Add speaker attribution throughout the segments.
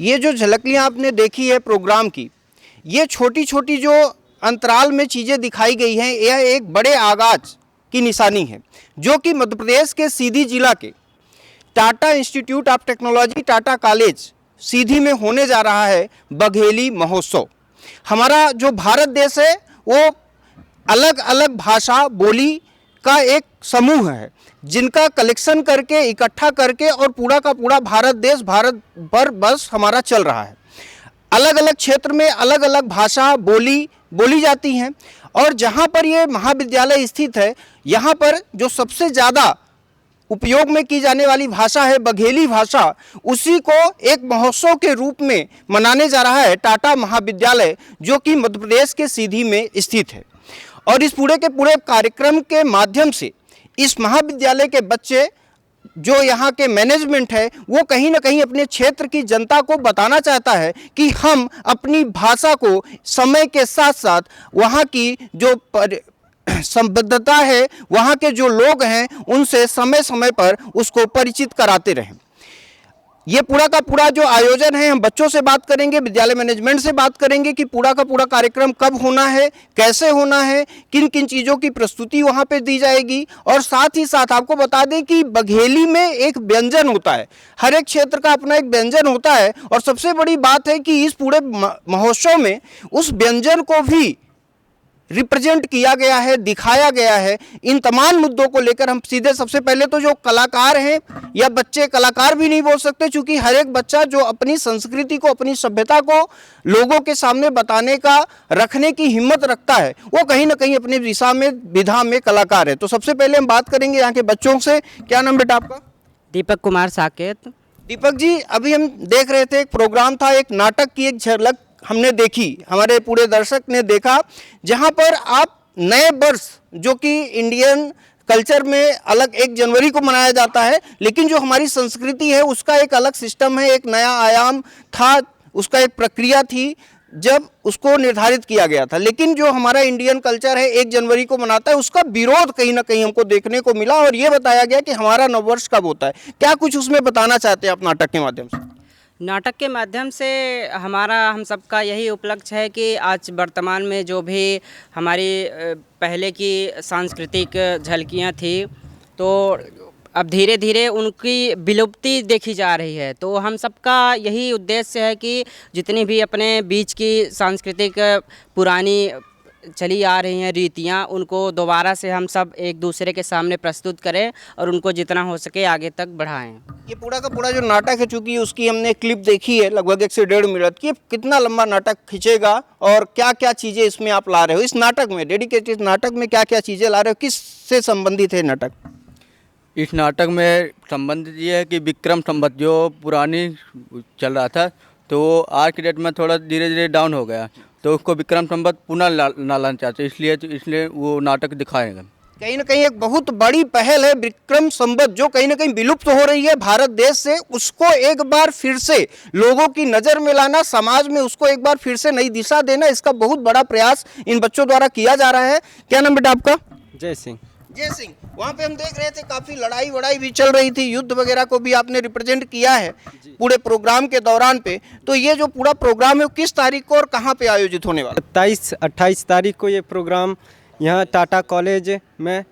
Speaker 1: ये जो झलकियाँ आपने देखी है प्रोग्राम की, ये छोटी छोटी जो अंतराल में चीज़ें दिखाई गई हैं, यह एक बड़े आगाज की निशानी है, जो कि मध्य प्रदेश के सीधी जिला के Tata institute of technology Tata college Sidhi में होने जा रहा है बघेली महोत्सव। हमारा जो भारत देश है वो अलग अलग भाषा बोली का एक समूह है, जिनका कलेक्शन करके इकट्ठा करके और पूरा का पूरा भारत देश, भारत भर बस हमारा चल रहा है। अलग अलग क्षेत्र में अलग अलग भाषा बोली जाती हैं, और जहाँ पर ये महाविद्यालय स्थित है, यहाँ पर जो सबसे ज़्यादा उपयोग में की जाने वाली भाषा है बघेली भाषा, उसी को एक महोत्सव के रूप में मनाने जा रहा है टाटा महाविद्यालय, जो कि मध्य प्रदेश के सीधी में स्थित है। और इस पूरे के पूरे कार्यक्रम के माध्यम से इस महाविद्यालय के बच्चे, जो यहाँ के मैनेजमेंट है, वो कहीं ना कहीं अपने क्षेत्र की जनता को बताना चाहता है कि हम अपनी भाषा को समय के साथ साथ वहाँ की जो संबद्धता है, वहाँ के जो लोग हैं, उनसे समय समय पर उसको परिचित कराते रहें। ये पूरा का पूरा जो आयोजन है, हम बच्चों से बात करेंगे, विद्यालय मैनेजमेंट से बात करेंगे कि पूरा का पूरा कार्यक्रम कब होना है, कैसे होना है, किन किन चीज़ों की प्रस्तुति वहाँ पे दी जाएगी। और साथ ही साथ आपको बता दें कि बघेली में एक व्यंजन होता है, हर एक क्षेत्र का अपना एक व्यंजन होता है, और सबसे बड़ी बात है कि इस पूरे महोत्सव में उस व्यंजन को भी रिप्रेजेंट किया गया है, दिखाया गया है। इन तमाम मुद्दों को लेकर हम सीधे सबसे पहले तो जो कलाकार हैं, या बच्चे कलाकार भी नहीं बोल सकते, क्योंकि हर एक बच्चा जो अपनी संस्कृति को, अपनी सभ्यता को लोगों के सामने बताने का, रखने की हिम्मत रखता है, वो कहीं ना कहीं अपनी दिशा में, विधा में कलाकार है। तो सबसे पहले हम बात करेंगे यहाँ के बच्चों से। क्या नाम बेटा आपका?
Speaker 2: दीपक कुमार साकेत।
Speaker 1: दीपक जी, अभी हम देख रहे थे, एक प्रोग्राम था, एक नाटक की एक झलक हमने देखी, हमारे पूरे दर्शक ने देखा, जहां पर आप नए वर्ष, जो कि इंडियन कल्चर में अलग 1 जनवरी को मनाया जाता है, लेकिन जो हमारी संस्कृति है उसका एक अलग सिस्टम है, एक नया आयाम था, उसका एक प्रक्रिया थी जब उसको निर्धारित किया गया था। लेकिन जो हमारा इंडियन कल्चर है 1 जनवरी को मनाता है, उसका विरोध कहीं ना कहीं हमको देखने को मिला, और ये बताया गया कि हमारा नववर्ष कब होता है। क्या कुछ उसमें बताना चाहते हैं आप नाटक के माध्यम से?
Speaker 2: नाटक के माध्यम से हम सबका यही उपलक्ष्य है कि आज वर्तमान में जो भी हमारी पहले की सांस्कृतिक झलकियाँ थी, तो अब धीरे धीरे उनकी विलुप्ति देखी जा रही है। तो हम सबका यही उद्देश्य है कि जितनी भी अपने बीच की सांस्कृतिक पुरानी चली आ रही हैं रीतियाँ, उनको दोबारा से हम सब एक दूसरे के सामने प्रस्तुत करें और उनको जितना हो सके आगे तक बढ़ाएं।
Speaker 1: ये पूरा का पूरा जो नाटक है, चूँकि उसकी हमने क्लिप देखी है लगभग 1 से 1.5 मिनट की, कितना लंबा नाटक खींचेगा और क्या क्या चीज़ें इसमें आप ला रहे हो? इस नाटक में, डेडिकेटेड नाटक में क्या क्या चीज़ें ला रहे हो? किस से संबंधित है नाटक?
Speaker 3: इस नाटक में संबंधित ये है कि विक्रम संवत जो पुरानी चल रहा था, तो आज की डेट में थोड़ा धीरे धीरे डाउन हो गया, तो उसको विक्रम संवत पुनः लाना चाहते, इसलिए वो नाटक दिखाएगा।
Speaker 1: कहीं ना कहीं एक बहुत बड़ी पहल है विक्रम संवत, जो कहीं ना कहीं विलुप्त हो रही है भारत देश से, उसको एक बार फिर से लोगों की नज़र में लाना, समाज में उसको एक बार फिर से नई दिशा देना, इसका बहुत बड़ा प्रयास इन बच्चों द्वारा किया जा रहा है। क्या नाम बेटा आपका?
Speaker 4: जय सिंह।
Speaker 1: जय सिंह, वहाँ पे हम देख रहे थे काफ़ी लड़ाई वड़ाई भी चल रही थी, युद्ध वगैरह को भी आपने रिप्रेजेंट किया है पूरे प्रोग्राम के दौरान पे। तो ये जो पूरा प्रोग्राम है, किस तारीख को और कहाँ पे आयोजित होने वाला?
Speaker 4: 27-28 तारीख को ये प्रोग्राम यहाँ टाटा कॉलेज में,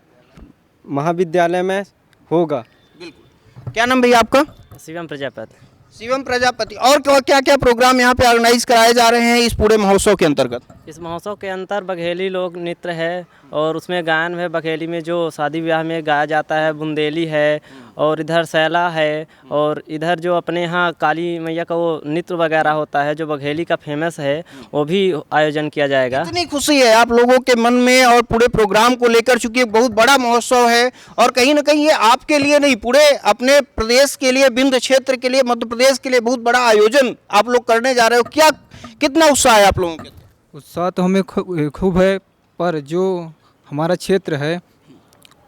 Speaker 4: महाविद्यालय में होगा।
Speaker 1: बिल्कुल। क्या नाम भैया आपका?
Speaker 2: शिवम प्रजापति।
Speaker 1: शिवम प्रजापति। और क्या क्या प्रोग्राम यहाँ पे ऑर्गेनाइज कराए जा रहे हैं इस पूरे महोत्सव के अंतर्गत?
Speaker 5: इस महोत्सव के अंतर बघेली लोक नृत्य है, और उसमें गायन है, बघेली में जो शादी ब्याह में गाया जाता है, बुंदेली है, और इधर सैला है, और इधर जो अपने यहाँ काली मैया का वो नृत्य वगैरह होता है जो बघेली का फेमस है, वो भी आयोजन किया जाएगा।
Speaker 1: कितनी खुशी है आप लोगों के मन में और पूरे प्रोग्राम को लेकर, चूँकि बहुत बड़ा महोत्सव है, और कहीं ना कहीं ये आपके लिए नहीं, पूरे अपने प्रदेश के लिए, विंध्य क्षेत्र के लिए, मध्य प्रदेश के लिए बहुत बड़ा आयोजन आप लोग करने जा रहे हो। क्या कितना उत्साह है आप लोगों के?
Speaker 6: उत्साह तो हमें खूब है, पर जो हमारा क्षेत्र है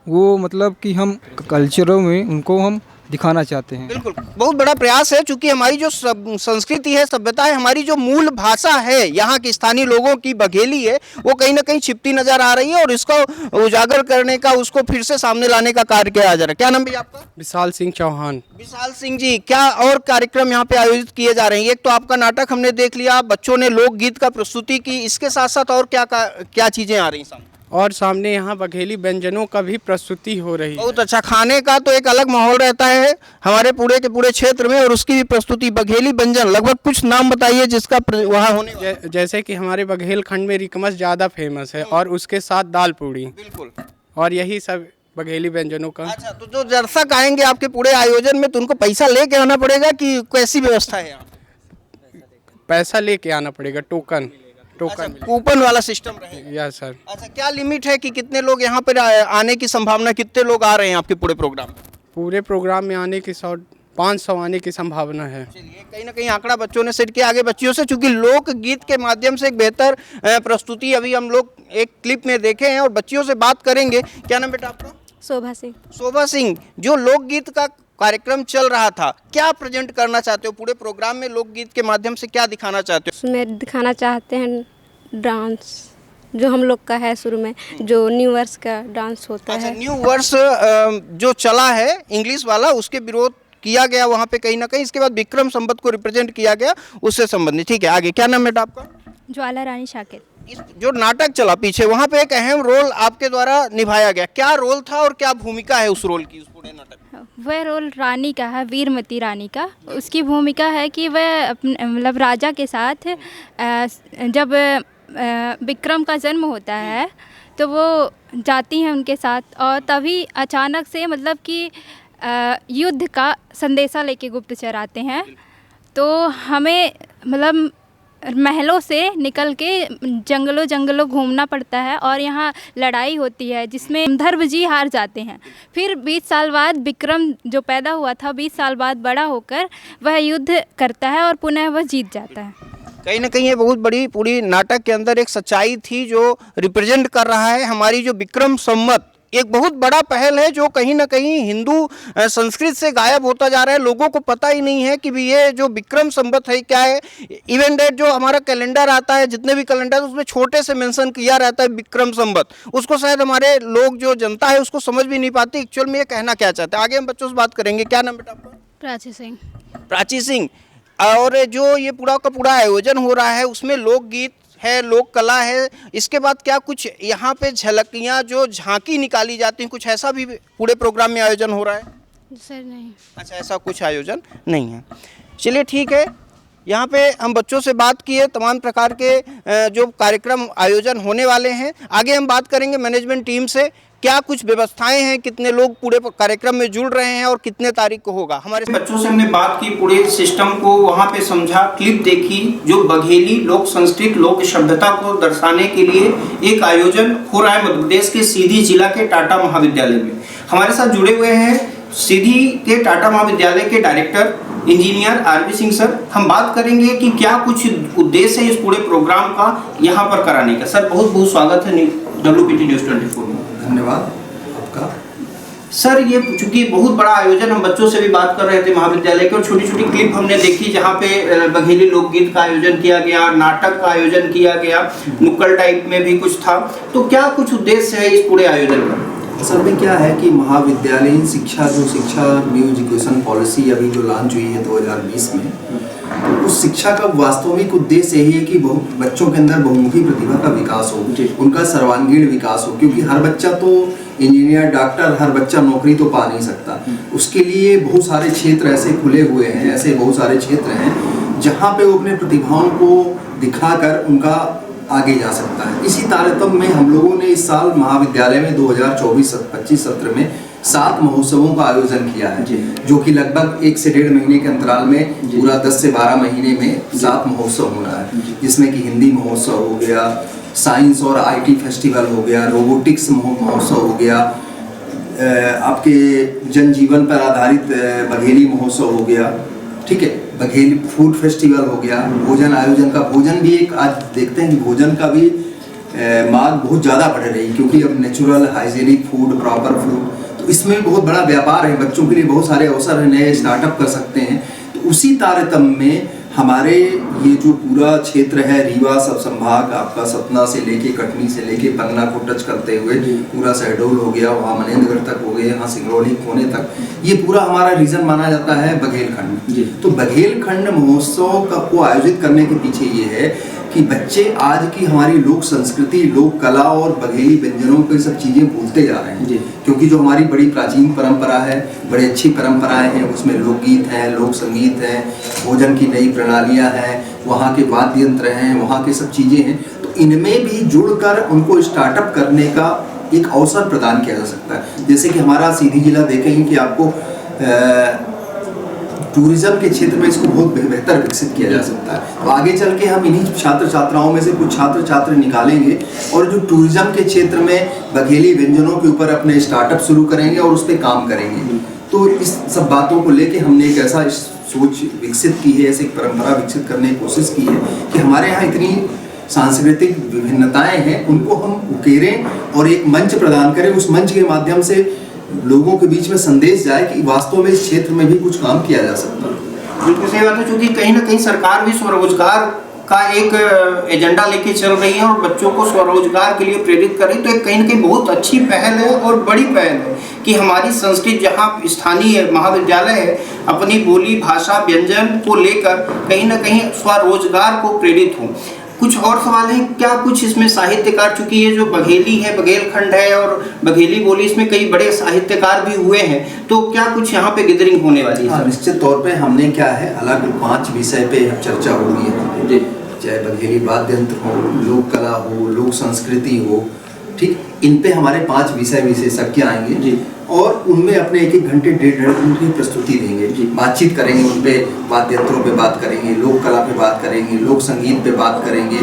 Speaker 6: वो मतलब कि हम कल्चरों में उनको हम दिखाना चाहते हैं।
Speaker 1: बिल्कुल, बहुत बड़ा प्रयास है, क्योंकि हमारी जो संस्कृति है, सभ्यता है, हमारी जो मूल भाषा है यहाँ के स्थानीय लोगों की बघेली है, वो कहीं ना कहीं छिपती नजर आ रही है, और इसको उजागर करने का, उसको फिर से सामने लाने का कार्य किया जा रहा है। क्या नाम भैया आपका?
Speaker 7: विशाल सिंह चौहान।
Speaker 1: विशाल सिंह जी, क्या और कार्यक्रम यहाँ पे आयोजित किए जा रहे हैं? एक तो आपका नाटक हमने देख लिया, बच्चों ने लोकगीत का प्रस्तुति की, इसके साथ साथ और क्या चीजें आ रही सामने?
Speaker 7: और सामने यहाँ बघेली व्यंजनों का भी प्रस्तुति हो रही है।
Speaker 1: बहुत अच्छा, खाने का तो एक अलग माहौल रहता है हमारे पूरे के पूरे क्षेत्र में, और उसकी भी प्रस्तुति। बघेली व्यंजन, लगभग कुछ नाम बताइए जिसका वहाँ होने वाला है।
Speaker 7: जैसे कि हमारे बघेल खंड में रिकमस ज़्यादा फेमस है, और उसके साथ दाल पूड़ी,
Speaker 1: बिल्कुल,
Speaker 7: और यही सब बघेली व्यंजनों का।
Speaker 1: अच्छा, तो जो दर्शक आएंगे आपके पूरे आयोजन में, तो उनको पैसा लेके आना पड़ेगा कि कैसी व्यवस्था है यहाँ?
Speaker 7: पैसा लेके आना पड़ेगा, टोकन
Speaker 1: अच्छा, कूपन वाला सिस्टम रहेगा?
Speaker 7: Yes sir.
Speaker 1: अच्छा, क्या लिमिट है कि कितने लोग यहाँ पर आने की संभावना, कितने लोग आ रहे हैं आपके पूरे प्रोग्राम में?
Speaker 7: पूरे प्रोग्राम में आने की 500 आने की संभावना है।
Speaker 1: चलिए, कहीं ना कहीं आंकड़ा बच्चों ने सेट किया आगे बच्चियों से, चूंकि लोकगीत के माध्यम से एक बेहतर प्रस्तुति अभी हम लोग एक क्लिप में देखे हैं, और बच्चियों से बात करेंगे। क्या नाम बेटा आपका?
Speaker 8: शोभा सिंह।
Speaker 1: शोभा सिंह, जो लोकगीत का कार्यक्रम चल रहा था, क्या प्रेजेंट करना चाहते हो पूरे प्रोग्राम में? लोकगीत के माध्यम से क्या दिखाना चाहते हो?
Speaker 8: उसमें दिखाना चाहते हैं डांस, जो हम लोग का है शुरू में, जो न्यू वर्ष का डांस होता
Speaker 1: अच्छा,
Speaker 8: है।
Speaker 1: न्यू वर्ष जो चला है इंग्लिश वाला, उसके विरोध किया गया वहाँ पे कहीं ना कहीं, इसके बाद विक्रम संवत को रिप्रेजेंट किया गया, उससे संबंधित। ठीक है, आगे क्या नाम बेटा आपका?
Speaker 8: ज्वाला रानी शाकिर।
Speaker 1: इस जो नाटक चला पीछे, वहाँ पे एक अहम रोल आपके द्वारा निभाया गया, क्या रोल था और क्या भूमिका है उस रोल की, उस पूरे नाटक में?
Speaker 8: वह रोल रानी का है, वीरमती रानी का। उसकी भूमिका है कि वह मतलब राजा के साथ जब विक्रम का जन्म होता है तो वो जाती हैं उनके साथ, और तभी अचानक से मतलब कि युद्ध का संदेशा लेके गुप्तचर आते हैं। तो हमें मतलब महलों से निकल के जंगलों घूमना पड़ता है, और यहाँ लड़ाई होती है जिसमें गंधर्व जी हार जाते हैं। फिर 20 साल बाद विक्रम जो पैदा हुआ था, 20 साल बाद बड़ा होकर वह युद्ध करता है और पुनः वह जीत जाता है।
Speaker 1: कहीं ना कहीं ये बहुत बड़ी पूरी नाटक के अंदर एक सच्चाई थी जो रिप्रेजेंट कर रहा है हमारी जो विक्रम संवत। एक बहुत बड़ा पहल है जो कहीं ना कहीं हिंदू संस्कृत से गायब होता जा रहा है। लोगों को पता ही नहीं है कि भी ये जो विक्रम संवत है क्या है। इवन डेट जो हमारा कैलेंडर आता है, जितने भी कैलेंडर उसमें छोटे से मेंशन किया रहता है विक्रम संवत, उसको शायद हमारे लोग जो जनता है उसको समझ भी नहीं पाती एक्चुअल में ये कहना क्या चाहते हैं। आगे हम बच्चों से बात करेंगे। क्या नाम बेटा आपका?
Speaker 8: प्राची सिंह।
Speaker 1: प्राची सिंह, और जो ये पूरा का पूरा आयोजन हो रहा है उसमें लोकगीत है, लोक कला है, इसके बाद क्या कुछ यहाँ पे झलकियाँ जो झांकी निकाली जाती हैं, कुछ ऐसा भी पूरे प्रोग्राम में आयोजन हो रहा है?
Speaker 8: सर नहीं।
Speaker 1: अच्छा, ऐसा कुछ आयोजन नहीं है। चलिए ठीक है, यहाँ पे हम बच्चों से बात किए, तमाम प्रकार के जो कार्यक्रम आयोजन होने वाले हैं। आगे हम बात करेंगे मैनेजमेंट टीम से, क्या कुछ व्यवस्थाएं हैं, कितने लोग पूरे कार्यक्रम में जुड़ रहे हैं और कितने तारीख को होगा। हमारे बच्चों से हमने बात की, पूरे सिस्टम को वहाँ पे समझा, क्लिप देखी, जो बघेली लोक संस्कृत लोक सभ्यता को दर्शाने के लिए एक आयोजन हो रहा है मध्य प्रदेश के सीधी जिला के टाटा महाविद्यालय में। हमारे साथ जुड़े हुए हैं सीधी के टाटा महाविद्यालय के director engineer R B Singh sir. हम बात करेंगे कि क्या कुछ उद्देश्य है इस पूरे प्रोग्राम का यहाँ पर कराने का। सर बहुत बहुत स्वागत है WPT न्यूज़ 24 में।
Speaker 9: धन्यवाद आपका।
Speaker 1: सर ये चूंकि बहुत बड़ा आयोजन, हम बच्चों से भी बात कर रहे थे महाविद्यालय के, और छोटी छोटी क्लिप हमने देखी जहाँ पे बघेली लोकगीत का आयोजन किया गया, नाटक का आयोजन किया गया, नुक्कड़ टाइप में भी कुछ था। तो क्या कुछ उद्देश्य है इस पूरे आयोजन का?
Speaker 9: असल में क्या है कि महाविद्यालयीन शिक्षा न्यू एजुकेशन पॉलिसी अभी जो लॉन्च हुई है 2020 में, तो उस शिक्षा का वास्तविक उद्देश्य यही है कि बच्चों के अंदर बहुमुखी प्रतिभा का विकास हो, उनका सर्वांगीण विकास हो। क्योंकि हर बच्चा तो इंजीनियर, डॉक्टर, हर बच्चा नौकरी तो पा नहीं सकता। उसके लिए बहुत सारे क्षेत्र ऐसे खुले हुए हैं, ऐसे बहुत सारे क्षेत्र हैं जहाँ पे वो अपने प्रतिभाओं को दिखाकर उनका आगे जा सकता है। इसी तारतम्य में हम लोगों ने इस साल महाविद्यालय में 2024-25 सत्र में 7 महोत्सवों का आयोजन किया है, जो कि लगभग 1 से 1.5 महीने के अंतराल में पूरा 10 से 12 महीने में 7 महोत्सव होना है, जिसमें कि हिंदी महोत्सव हो गया, साइंस और IT फेस्टिवल हो गया, रोबोटिक्स महोत्सव हो गया, आपके जनजीवन पर आधारित बघेली महोत्सव हो गया, ठीक है, बघेली फूड फेस्टिवल हो गया, भोजन आयोजन का, भोजन भी एक आज देखते हैं कि भोजन का भी मांग बहुत ज़्यादा बढ़ रही, क्योंकि अब natural hygienic food, proper food, तो तो इसमें भी बहुत बड़ा व्यापार है, बच्चों के लिए बहुत सारे अवसर हैं, नए स्टार्टअप कर सकते हैं। तो उसी तारतम्य में हमारे ये जो पूरा क्षेत्र है रीवा सब संभाग, आपका सतना से लेके कटनी से लेके पन्ना को टच करते हुए पूरा शहडोल हो गया, वहाँ मनेंद्रगढ़ तक हो गए, यहाँ सिंगरौली कोने तक, ये पूरा हमारा रीजन माना जाता है बघेलखंड। तो बघेलखंड महोत्सव को आयोजित करने के पीछे ये है कि बच्चे आज की हमारी लोक संस्कृति, लोक कला और बघेली व्यंजनों की सब चीज़ें भूलते जा रहे हैं, क्योंकि जो हमारी बड़ी प्राचीन परंपरा है, बड़ी अच्छी परंपराएं हैं, उसमें लोकगीत हैं, लोक संगीत हैं, भोजन की नई प्रणालियां हैं, वहाँ के वाद्य यंत्र हैं, वहाँ के सब चीज़ें हैं, तो इनमें भी जुड़कर उनको स्टार्टअप करने का एक अवसर प्रदान किया जा सकता है। जैसे कि हमारा सीधी जिला देखेंगे कि आपको टूरिज्म के क्षेत्र में इसको बहुत बेहतर विकसित किया जा सकता है। तो आगे चल के हम इन्हीं छात्र छात्राओं में से कुछ छात्र छात्र निकालेंगे और जो टूरिज्म के क्षेत्र में बघेली व्यंजनों के ऊपर अपने स्टार्टअप शुरू करेंगे और उस पर काम करेंगे। तो इस सब बातों को लेके हमने एक ऐसा सोच विकसित की है, ऐसी परंपरा विकसित करने की कोशिश की है कि हमारे यहाँ इतनी सांस्कृतिक विभिन्नताएं हैं, उनको हम उकेरें और एक मंच प्रदान करें। उस मंच के माध्यम से लोगों के बीच में संदेश जाए कि वास्तव में इस क्षेत्र में भी कुछ काम किया जा सकता है।
Speaker 1: बिल्कुल सही बात है, क्योंकि कहीं ना कहीं सरकार भी स्वरोजगार का एक एजेंडा लेके चल रही है और बच्चों को स्वरोजगार के लिए प्रेरित कर रही है। तो एक कहीं ना कहीं बहुत अच्छी पहल है और बड़ी पहल है कि हमारी संस्कृति, जहाँ स्थानीय महाविद्यालय है, अपनी बोली भाषा व्यंजन को लेकर कहीं ना कहीं स्वरोजगार को प्रेरित हो। कुछ और सवाल है क्या? कुछ इसमें साहित्यकार, चूंकि ये जो बघेली है, बघेलखंड है और बघेली बोली, इसमें कई बड़े साहित्यकार भी हुए हैं, तो क्या कुछ यहाँ पे गैदरिंग होने वाली है?
Speaker 9: निश्चित तौर पे हमने क्या है, अलग 5 विषय पे चर्चा होगी है, चाहे बघेली वाद्य यंत्र हो, लोक कला हो, लोक संस्कृति हो, ठीक, इन पे हमारे 5 विषय विशेषज्ञ आएंगे और उनमें अपने 1-1 घंटे 1.5 घंटे की प्रस्तुति देंगे, बातचीत करेंगे, उन पे वाद्य यंत्रों पे बात करेंगे, लोक कला पे बात करेंगे, लोक संगीत पे बात करेंगे,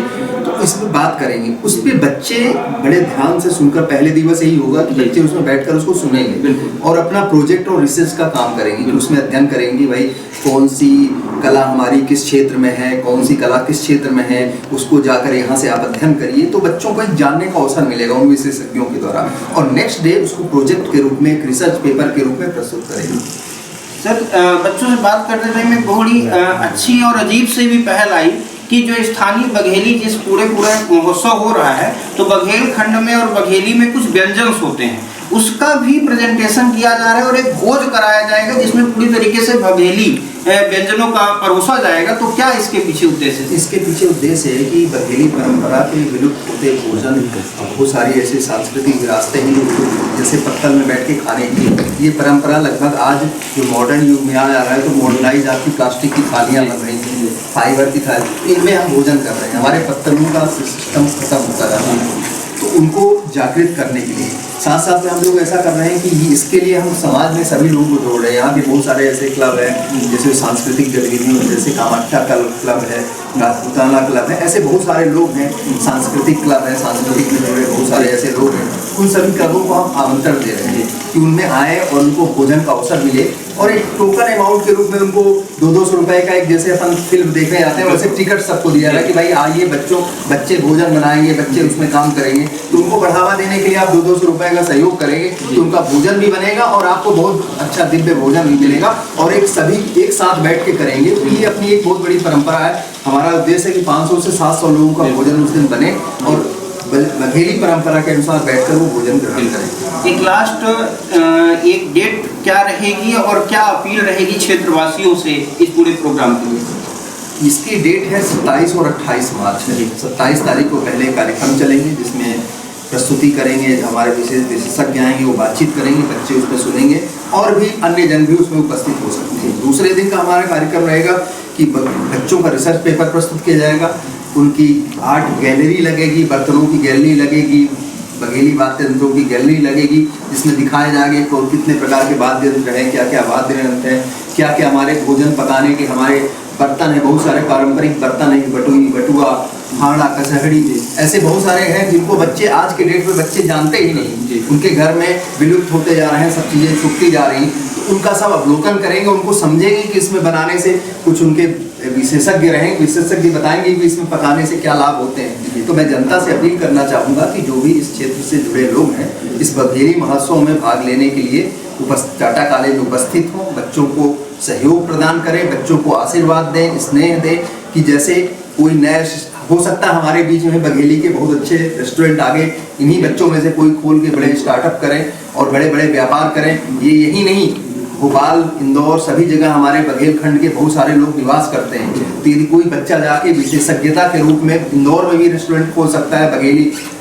Speaker 9: तो इस पे बात करेंगे। उस पे बच्चे बड़े ध्यान से सुनकर, पहले दिवस यही होगा कि बच्चे उसमें बैठकर उसको सुनेंगे और अपना प्रोजेक्ट और रिसर्च का काम करेंगे, उसमें अध्ययन करेंगे भाई कौन सी कला हमारी किस क्षेत्र में है, कौन सी कला किस क्षेत्र में है, उसको जाकर यहाँ से आप अध्ययन करिए। तो बच्चों को एक जानने का अवसर मिलेगा उन विशेषज्ञों के द्वारा, और नेक्स्ट डे उसको प्रोजेक्ट के रूप में, एक रिसर्च पेपर के रूप में प्रस्तुत करेंगे।
Speaker 1: सर, बच्चों से बात करते टाइम में बड़ी अच्छी और अजीब से भी पहल आई कि जो स्थानीय बघेली, जिस पूरा महोत्सव हो रहा है, तो बघेलखंड में और बघेली में कुछ व्यंजन होते हैं, उसका भी प्रेजेंटेशन किया जा रहा है और एक भोज कराया जाएगा जिसमें पूरी तरीके से बघेली व्यंजनों का परोसा जाएगा। तो क्या इसके पीछे उद्देश्य है?
Speaker 9: इसके पीछे उद्देश्य है कि बघेली परंपरा के विलुप्त होते भोजन, बहुत सारी ऐसी सांस्कृतिक विरासतें हैं, जैसे पत्तल में बैठ के खाने की, ये परंपरा लगभग आज जो मॉडर्न युग में आ रहा है, तो मॉडर्नाइज आपकी प्लास्टिक की थालियाँ बन रही हैं, फाइबर की थाली, इनमें हम भोजन कर रहे हैं, हमारे पत्तलों का सिस्टम खत्म होता जा रहा है। तो उनको जागृत करने के लिए साथ साथ में हम लोग ऐसा कर रहे हैं कि इसके लिए हम समाज में सभी लोगों को जोड़ रहे हैं। यहाँ भी बहुत सारे ऐसे क्लब हैं, जैसे सांस्कृतिक गतिविधियों, जैसे कामाख्या क्लब है, राजपूताना क्लब है, ऐसे बहुत सारे लोग हैं, सांस्कृतिक क्लब है, सांस्कृतिक में जुड़े बहुत सारे ऐसे लोग हैं। उन सभी क्लबों को हम आमंत्रण दे रहे हैं कि उनमें आए और उनको भोजन का अवसर मिले, और एक टोकन अमाउंट के रूप में उनको 200-200 रुपए का, एक जैसे अपन फिल्म देखने जाते हैं वैसे टिकट सबको दिया जाए कि भाई आइए, बच्चे भोजन बनाएंगे, बच्चे उसमें काम करेंगे। तो उनको बढ़ावा देने के लिए आप 200-200 रुपए का सहयोग करेंगे तो उनका भोजन भी बनेगा और आपको बहुत अच्छा दिव्य भोजन भी मिलेगा, और एक सभी एक साथ बैठ के करेंगे। तो ये अपनी एक बहुत बड़ी परंपरा है। हमारा उद्देश्य है कि 500 से 700 लोगों का भोजन उस दिन बने और बघेली परंपरा के अनुसार बैठकर वो भोजन ग्रहण करें।
Speaker 1: एक लास्ट एक डेट क्या रहेगी और क्या अपील रहेगी क्षेत्रवासियों से इस पूरे प्रोग्राम के लिए?
Speaker 9: इसकी डेट है 27 और 28 मार्च है। 27 तारीख को पहले कार्यक्रम चलेंगे जिसमें प्रस्तुति करेंगे, हमारे विशेषज्ञ आएंगे, वो बातचीत करेंगे, बच्चे उसमें सुनेंगे और भी अन्य जन भी उसमें उपस्थित हो सकते हैं। दूसरे दिन का हमारा कार्यक्रम रहेगा कि बच्चों का रिसर्च पेपर प्रस्तुत किया जाएगा, उनकी आर्ट गैलरी लगेगी, बर्तनों की गैलरी लगेगी, बघेली वाद्य यंत्रों की गैलरी लगेगी, जिसमें दिखाया जाएगा कि कितने प्रकार के वाद्य यंत्र हैं, क्या क्या वाद्य यंत्र हैं, क्या क्या हमारे भोजन पकाने के हमारे बर्तन हैं, बहुत सारे पारंपरिक बर्तन हैं, बटुआ, हांडा, कसहड़ी, ऐसे बहुत सारे हैं जिनको बच्चे आज के डेट में बच्चे जानते ही नहीं, उनके घर में विलुप्त होते जा रहे हैं, सब चीज़ें छूटती जा रही हैं। तो उनका सब अवलोकन करेंगे, उनको समझेंगे कि इसमें बनाने से कुछ उनके विशेषज्ञ रहें, विशेषज्ञ बताएंगे कि इसमें पकाने से क्या लाभ होते हैं। तो मैं जनता से अपील करना चाहूँगा कि जो भी इस क्षेत्र से जुड़े लोग हैं इस बघेली महोत्सव में भाग लेने के लिए टाटा कॉलेज में उपस्थित हों, बच्चों को सहयोग प्रदान करें, बच्चों को आशीर्वाद दें, स्नेह दें कि जैसे कोई नया हो सकता है हमारे बीच में बघेली के बहुत अच्छे रेस्टोरेंट आगे इन्हीं बच्चों में से कोई खोल के बड़े स्टार्टअप करें और बड़े बड़े व्यापार करें। ये यही नहीं, भोपाल, इंदौर सभी जगह हमारे बघेलखंड के बहुत सारे लोग निवास करते हैं। तो यदि कोई बच्चा जाके विशेषज्ञता के रूप में इंदौर में भी रेस्टोरेंट खोल सकता है,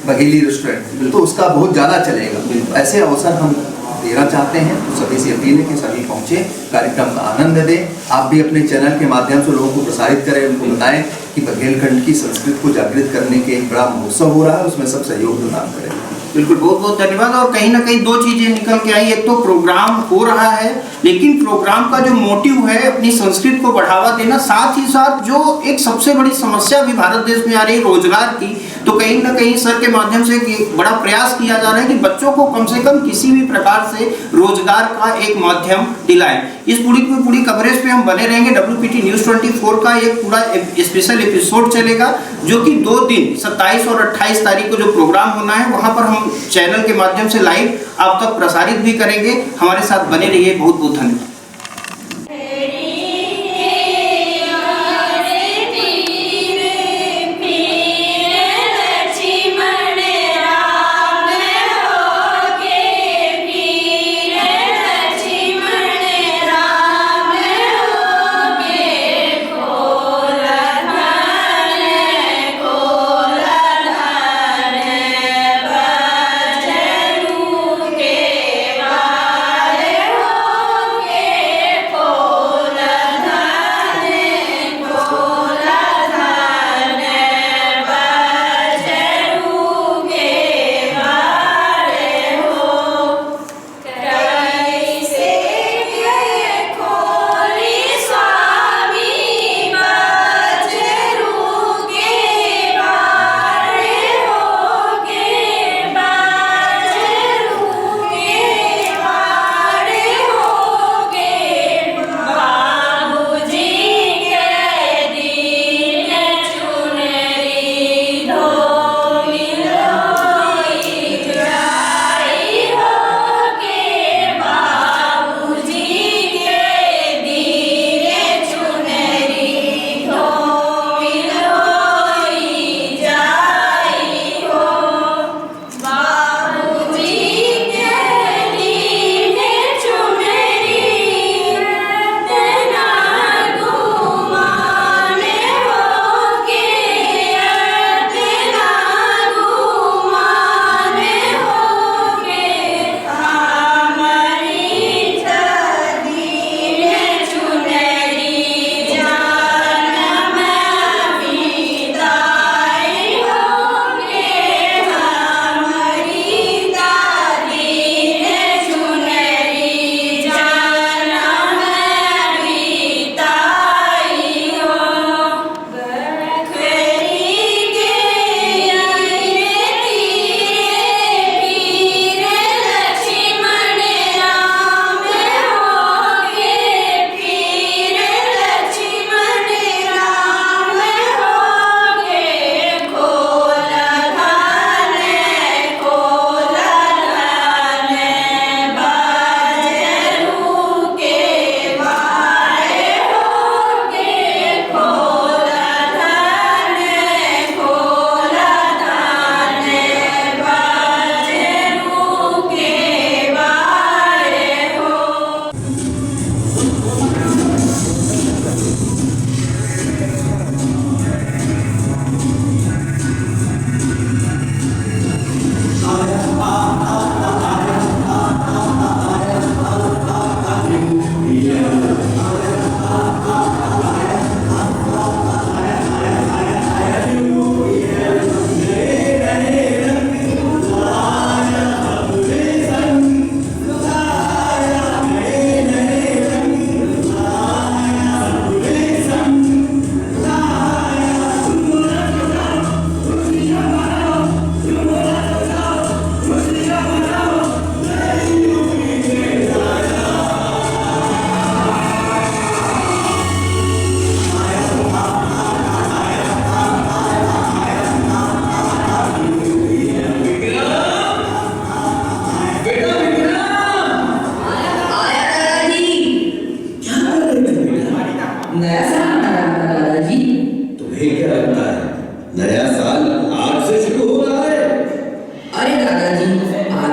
Speaker 9: बघेली रेस्टोरेंट, तो उसका बहुत ज़्यादा चलेगा। ऐसे अवसर हम देना चाहते हैं, तो सभी से अपील है कि सभी पहुँचे, कार्यक्रम का आनंद दें। आप भी अपने चैनल के माध्यम से लोगों को प्रसारित करें, उनको बताएं कि बघेलखंड की संस्कृति को जागृत करने के एक बड़ा महोत्सव हो रहा है, उसमें सब सहयोग प्रदान करें।
Speaker 1: बिल्कुल, बहुत बहुत धन्यवाद। और कहीं ना कहीं दो चीजें निकल के आई, एक तो प्रोग्राम हो रहा है, लेकिन प्रोग्राम का जो मोटिव है अपनी संस्कृति को बढ़ावा देना, साथ ही साथ जो एक सबसे बड़ी समस्या भी भारत देश में आ रही है रोजगार की, तो कहीं ना कहीं सर के माध्यम से एक बड़ा प्रयास किया जा रहा है कि बच्चों को कम से कम किसी भी प्रकार से रोजगार का एक माध्यम दिलाएं। इस पूरी कवरेज पे हम बने रहेंगे। WPT न्यूज़ 24 का एक पूरा स्पेशल एपिसोड चलेगा, जो कि 2 दिन 27 और 28 तारीख को जो प्रोग्राम होना है वहां पर हम चैनल के माध्यम से लाइव आप तक प्रसारित भी करेंगे। हमारे साथ बने रहिए। बहुत बहुत धन्यवाद।
Speaker 10: के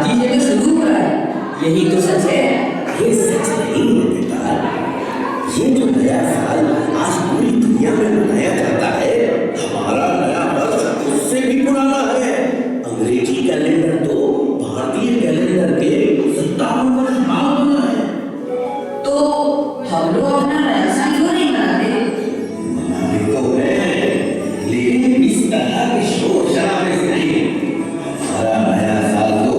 Speaker 10: गांधी जी ने शुरू करा है, यही तो सच है।
Speaker 11: ये सच नहीं है बेटा, ये जो नया साल आज पूरी दुनिया में मनाया जाता है, हमारा नया वर्ष उससे भी पुराना है। अंग्रेजी कैलेंडर तो भारतीय कैलेंडर के 57 वर्ष बाद बना है।
Speaker 10: तो हम लोग अपना नया साल क्यों नहीं मनाते?
Speaker 11: मनाते तो है, लेकिन इस तरह के शोर शराबे से नहीं। हमारा नया साल तो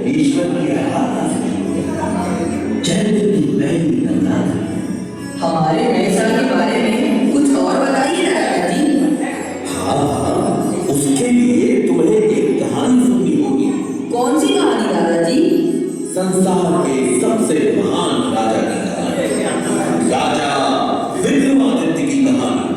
Speaker 11: ईश्वर की आराधना से चैत्र की पहली नवरात्रि।
Speaker 10: हमारे नए साल के बारे में कुछ और बताइए दादाजी।
Speaker 11: हाँ, उसके लिए तुम्हें एक कहानी सुननी होगी।
Speaker 10: कौन सी कहानी दादाजी?
Speaker 11: संसार के सबसे महान राजा की कहानी, राजा विक्रमादित्य की कहानी।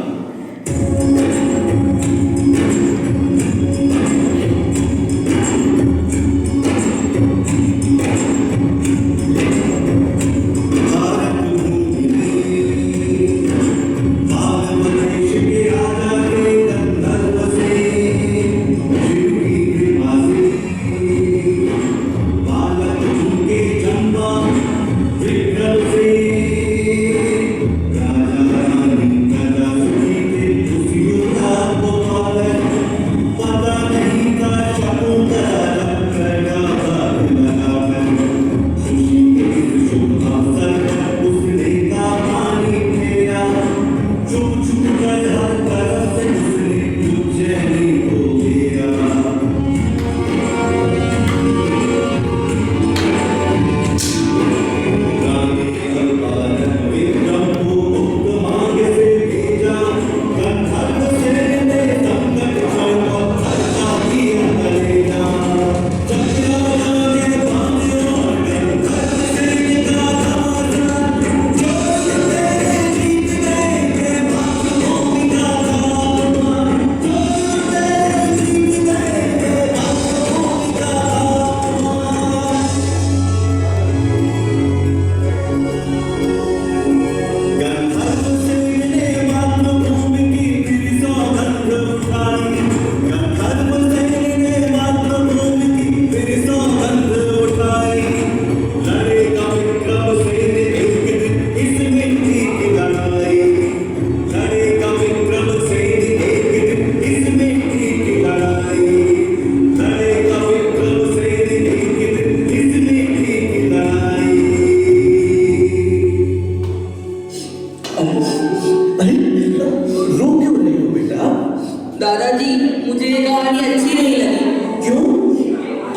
Speaker 10: दादाजी मुझे ये कहानी अच्छी नहीं लगी। क्यों?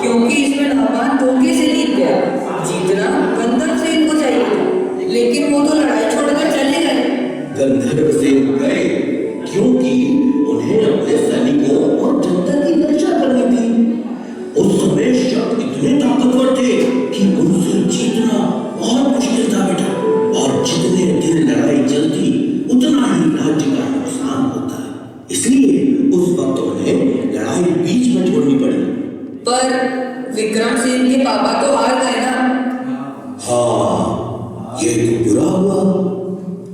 Speaker 10: क्योंकि इसमें नामान धोखे से जीत गया। जीतना गंधर्व सेन को चाहिए था, लेकिन वो तो लड़ाई छोड़कर चले गए।
Speaker 11: गंधर्व सेन गए क्योंकि उन्हें अपने सैनिकों और जनता की रक्षा करनी थी। उस समय शब्द इतने ताकतवर थे कि उनसे जीतना बहुत मुश्किल था बेटा। और जितने दिन लड़ाई चलती उतना ही राज्य का नुकसान होता। इसलिए उस वक्त उन्हें लड़ाई बीच में छोड़नी पड़ी।
Speaker 10: पर विक्रम सेन के पापा तो हार गए ना।
Speaker 11: हाँ, ये तो बुरा हुआ,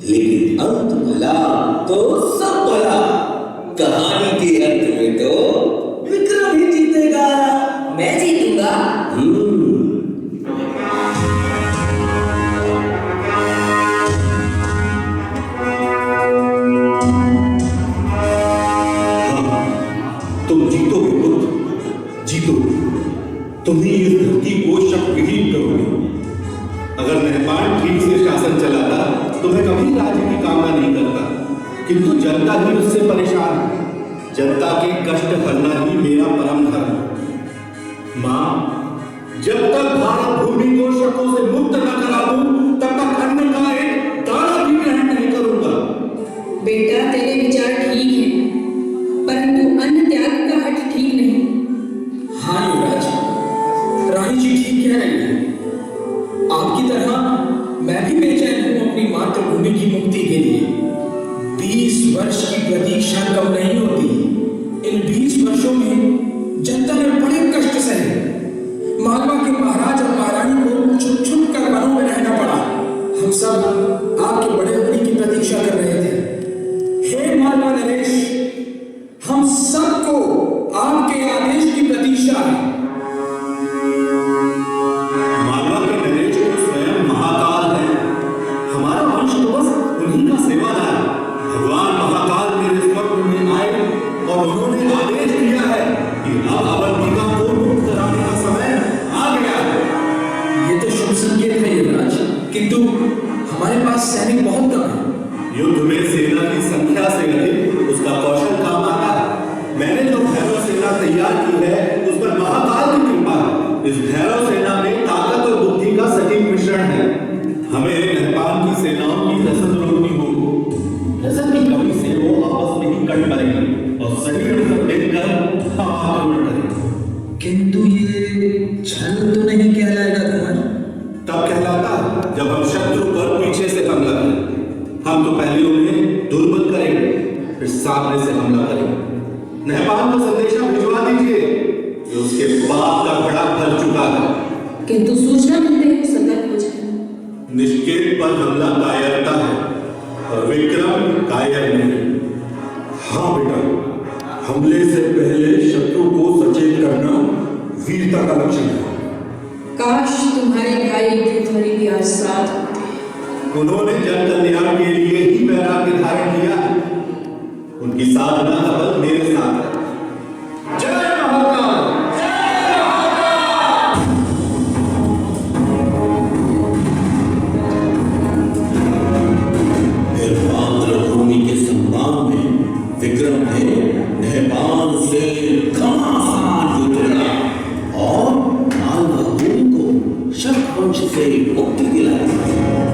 Speaker 11: लेकिन अंत भला तो सब भला। कहानी के अंत में तो विक्रम ही जीतेगा।
Speaker 10: मैं जीतूंगा।
Speaker 11: तुम जीतोगे पुत्र, जीतोगे। तुम ही इस धरती को शक्तिहीन करोगे।
Speaker 12: अगर मेहमान ठीक से शासन चलाता तो मैं कभी राज्य की कामना नहीं करता, किंतु जनता ही उससे परेशान है। जनता के कष्ट हरना ही मेरा परम धर्म है। माँ, जब तक भारत भूमि को शकों से मुक्त न करा दूं, तब तक अन्न का एक दाना भी ग्रहण नहीं करूंगा।
Speaker 10: बेटा तेरे विचार ठीक हैं, परंतु अन्न त्याग का हट ठीक नहीं।
Speaker 13: हाँ युवराज, रानी जी ठीक कह रही है। आपकी तरह मैं भी बेचैन हूँ अपनी मातृभूमि की मुक्ति के लिए। 20 वर्ष की प्रतीक्षा कम नहीं होती। इन 20 वर्षों में जनता ने बड़े कष्ट सहे। मालवा के महाराज और महारानी को छुप छुप कर वनों में रहना पड़ा। हम सब आपके बड़े होने की प्रतीक्षा कर रहे थे। हे मालवा नरेश, हम सबको आपके आदेश की प्रतीक्षा है। सैनिक बहुत कम है।
Speaker 12: युद्ध में सेना की संख्या से अधिक उसका कौशल काम आता है। मैंने जो भैरव सेना तैयार की है उस पर महाकाल की कृपा है। इस भैरव सेना में ताकत और बुद्धि का सटीक मिश्रण है। हमें नेपाल की सेनाओं की रसद रोकनी हो। रसद की कमी से वो आपस में ही कट पड़ेगी और सही रसद देकर हम आक्रमण करेंगे।
Speaker 13: किंतु ये छल तो नहीं कहलाएगा कुंवर?
Speaker 12: तब कहलाता जब हम शत्रु पर पीछे से हमला करें। हम तो पहले उन्हें दुर्बल करेंगे, फिर सामने से हमला करेंगे। नेपाल को संदेशा भिजवा दीजिए कि उसके बाप का घड़ा भर चुका है।
Speaker 10: किंतु सूचना मिलते ही सतर्क हो जाए।
Speaker 12: निष्केत पर हमला कायरता है और विक्रम कायर नहीं।
Speaker 11: हाँ बेटा, हमले से पहले शत्रु को सचेत करना वीरता का लक्षण है।
Speaker 10: काश तुम्हारे भाई गिरधरी भी आज साथ होते।
Speaker 12: उन्होंने जन कल्याण के लिए ही वैराग्य धारण किया। उनकी साधना का बल मेरे साथ है। जय महाकाल।
Speaker 11: मातृभूमि के सम्मान में विक्रम ने नेपाल से घमासान युद्ध लड़ा और मालवा भूमि को शक वंश से मुक्ति दिलाई।